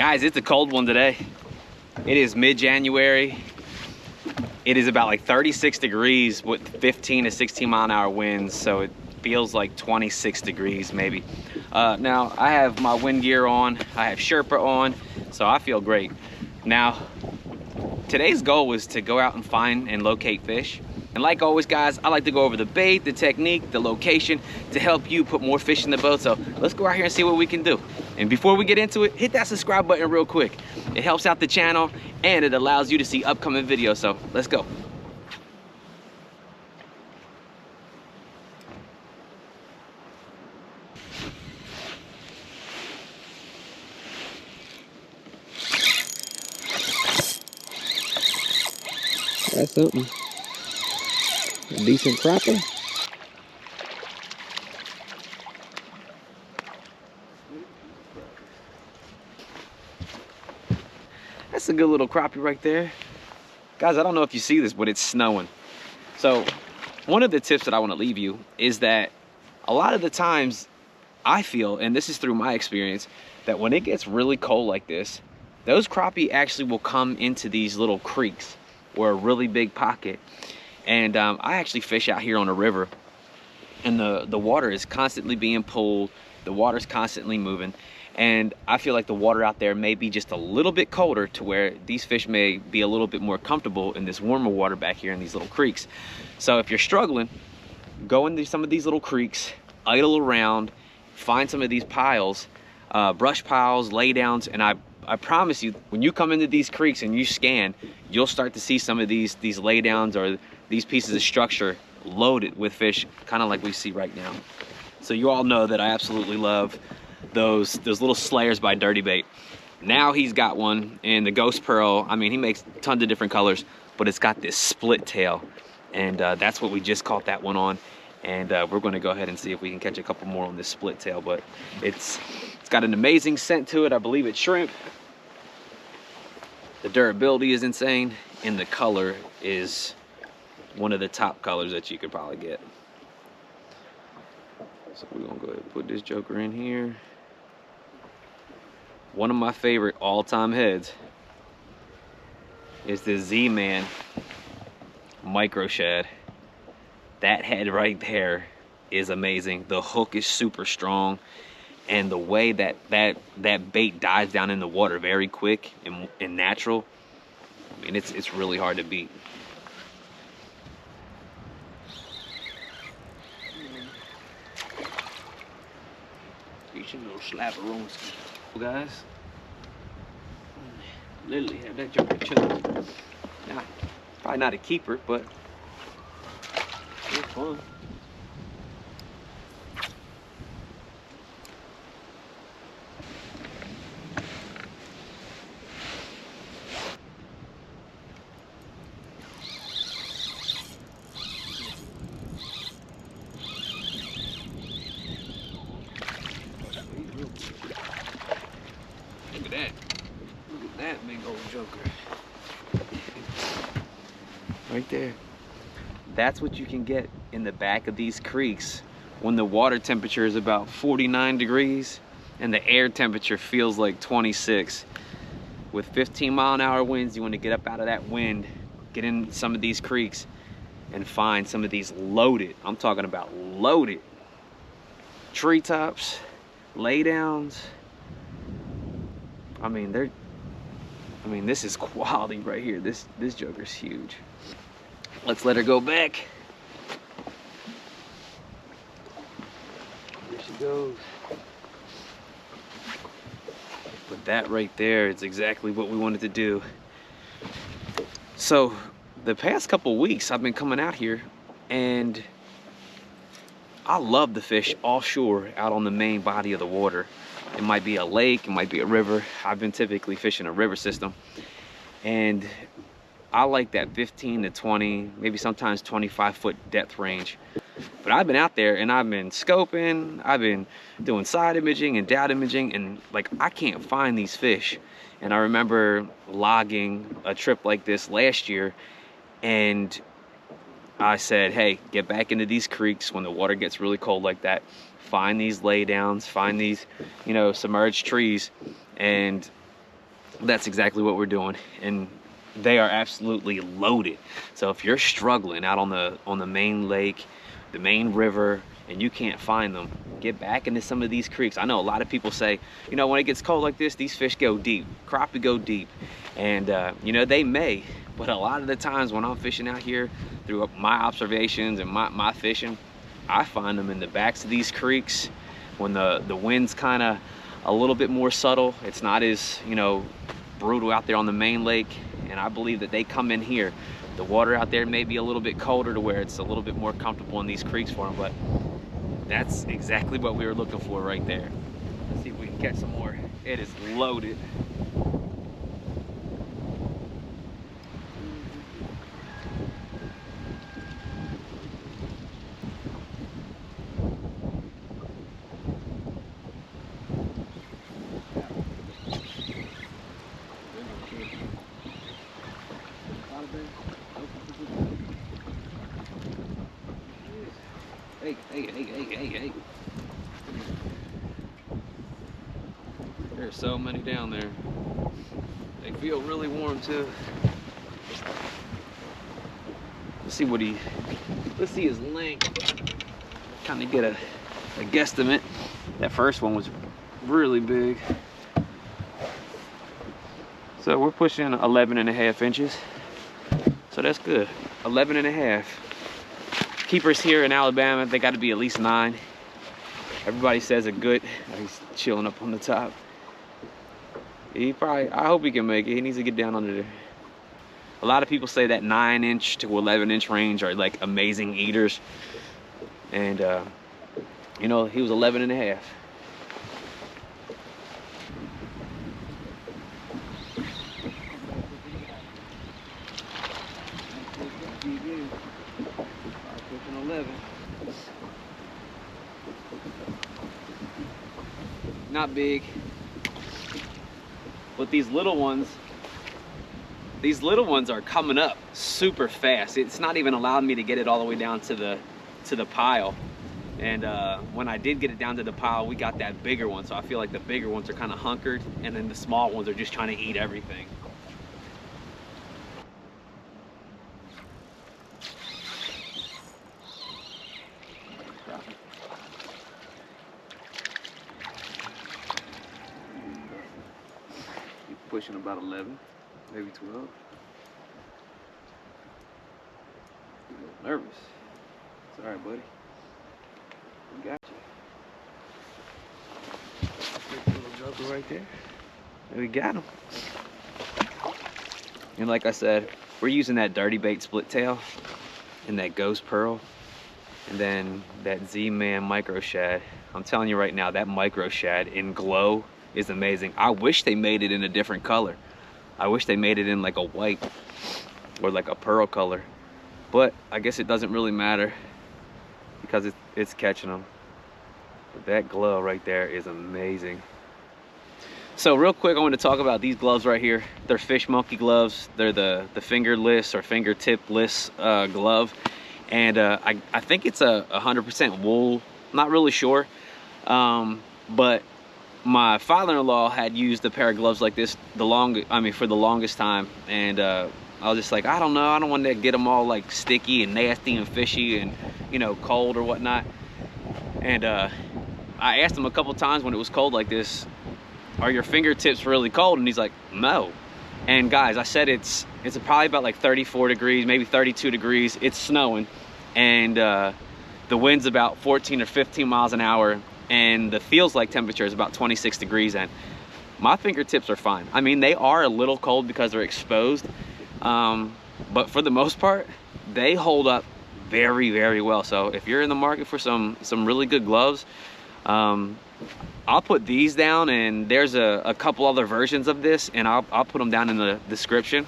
Guys, it's a cold one today. It is mid-January. It is about like 36 degrees with 15 to 16 mile an hour winds, so it feels like 26 degrees maybe. Now, I have my wind gear on, I have Sherpa on, so I feel great. Now, today's goal was to go out and find and locate fish. And like always, guys, I like to go over the bait, the technique, the location to help you put more fish in the boat. So let's go out here and see what we can do. And before we get into it, hit that subscribe button real quick. It helps out the channel and it allows you to see upcoming videos. So let's go. That's something. A decent crappie. That's a good little crappie right there. Guys, I don't know if you see this, but it's snowing. So one of the tips that I want to leave you is that a lot of the times I feel, and this is through my experience, that when it gets really cold like this, those crappie actually will come into these little creeks or a really big pocket. And I actually fish out here on a river, and the water is constantly being pulled, the water's constantly moving, and I feel like the water out there may be just a little bit colder to where these fish may be a little bit more comfortable in this warmer water back here in these little creeks. So if you're struggling, go into some of these little creeks, idle around, find some of these piles, brush piles, laydowns, and I promise you, when you come into these creeks and you scan, you'll start to see some of these laydowns or these pieces of structure loaded with fish, kind of like we see right now. So you all know that I absolutely love those little slayers by Dirty Bait. Now he's got one in the Ghost Pearl. I mean, he makes tons of different colors, but it's got this split tail, and that's what we just caught that one on. And we're going to go ahead and see if we can catch a couple more on this split tail, but it's got an amazing scent to it. I believe it's shrimp. The durability is insane, and the color is one of the top colors that you could probably get. So we're gonna go ahead and put this joker in here. One of my favorite all-time heads is the Z-Man Micro Shad. That head right there is amazing. The hook is super strong, and the way that bait dives down in the water very quick and natural, I mean, it's really hard to beat. Reaching little slapperoons, guys. Literally have that joker chilling. Now, probably not a keeper, but it's fun. Look at that big old joker. Right there. That's what you can get in the back of these creeks when the water temperature is about 49 degrees and the air temperature feels like 26. With 15 mile an hour winds, you want to get up out of that wind, get in some of these creeks and find some of these loaded, I'm talking about loaded, treetops, laydowns. I mean, this is quality right here. This joker's huge. Let's let her go back. There she goes. But that right there is exactly what we wanted to do. So the past couple weeks I've been coming out here, and I love the fish offshore out on the main body of the water. It might be a lake, it might be a river. I've been typically fishing a river system, and I like that 15 to 20, maybe sometimes 25 foot depth range. But I've been out there and I've been scoping, I've been doing side imaging and down imaging, and like, I can't find these fish. And I remember logging a trip like this last year, and I said, hey, get back into these creeks when the water gets really cold like that. Find these laydowns, find these, you know, submerged trees, and that's exactly what we're doing, and they are absolutely loaded. So if you're struggling out on the main lake, the main river, and you can't find them, get back into some of these creeks. I know a lot of people say, you know, when it gets cold like this, these fish go deep, crappie go deep, and you know, they may, but a lot of the times when I'm fishing out here, through my observations and my fishing, I find them in the backs of these creeks when the wind's kind of a little bit more subtle. It's not as, you know, brutal out there on the main lake, and I believe that they come in here. The water out there may be a little bit colder to where it's a little bit more comfortable in these creeks for them, but that's exactly what we were looking for right there. Let's see if we can catch some more. It is loaded. Hey. There's so many down there. They feel really warm too. Let's see his length. Kind of get a guesstimate. That first one was really big. So we're pushing 11.5 inches. So that's good. 11.5. Keepers here in Alabama, they got to be at least 9. Everybody says a good. He's chilling up on the top. I hope he can make it. He needs to get down under there. A lot of people say that 9-inch to 11-inch range are like amazing eaters. And, you know, he was 11.5. Not big, but these little ones are coming up super fast. It's not even allowing me to get it all the way down to the pile. And when I did get it down to the pile, we got that bigger one. So I feel like the bigger ones are kind of hunkered, and then the small ones are just trying to eat everything. Pushing about 11, maybe 12. A little nervous. It's all right, buddy. We got you. Little joker right there. And we got him. And like I said, we're using that dirty bait split tail and that ghost pearl, and then that Z-Man micro shad. I'm telling you right now, that micro shad in glow is amazing. I wish they made it in a different color. I wish they made it in like a white or like a pearl color, but I guess it doesn't really matter because it's catching them. But that glow right there is amazing. So real quick, I want to talk about these gloves right here. They're Fish Monkey gloves. They're the fingerless or fingertip-less glove, and I think it's a 100% wool. Not really sure, but my father-in-law had used a pair of gloves like this for the longest time, and I was just like, I don't know, I don't want to get them all like sticky and nasty and fishy and, you know, cold or whatnot. And I asked him a couple times when it was cold like this, are your fingertips really cold? And he's like, no. And guys, I said it's probably about like 34 degrees, maybe 32 degrees. It's snowing, and the wind's about 14 or 15 miles an hour, and the feels like temperature is about 26 degrees, and my fingertips are fine. I mean, they are a little cold because they're exposed, but for the most part, they hold up very, very well. So if you're in the market for some really good gloves, I'll put these down, and there's a couple other versions of this, and I'll put them down in the description.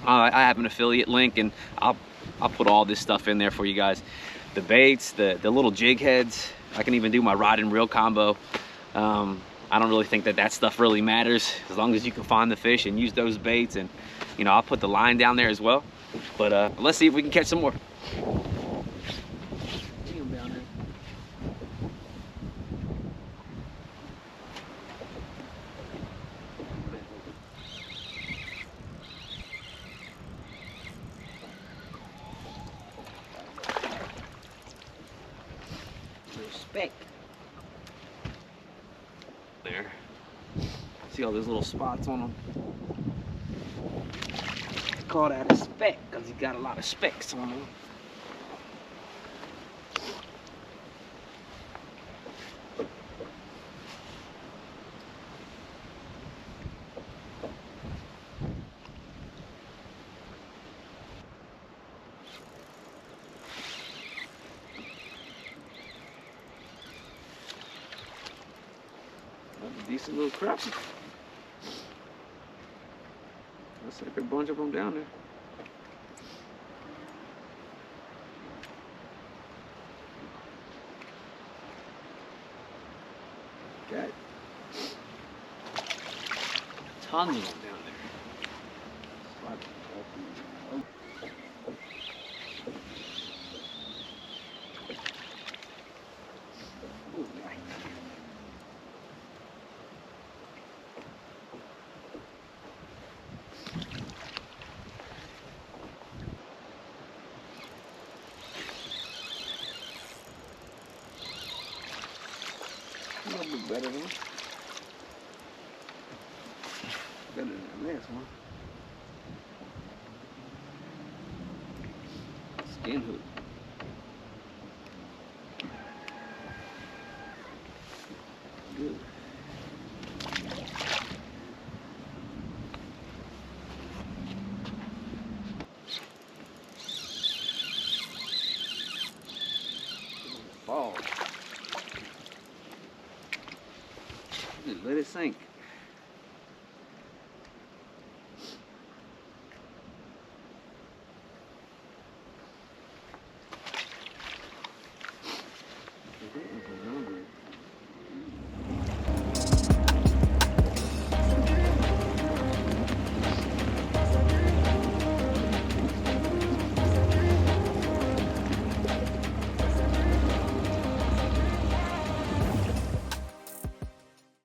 I have an affiliate link, and I'll put all this stuff in there for you guys. The baits, the little jig heads. I can even do my rod and reel combo. I don't really think that stuff really matters as long as you can find the fish and use those baits. And, you know, I'll put the line down there as well. But let's see if we can catch some more. See them down there. See all those little spots on them? They call that a speck because he got a lot of specks on him. That's a decent little crappie. Looks like a bunch of them down there. Got tons of them down there. Oh, nice. A little bit better than the last one. Skin hook. Good. Fall. Just let it sink.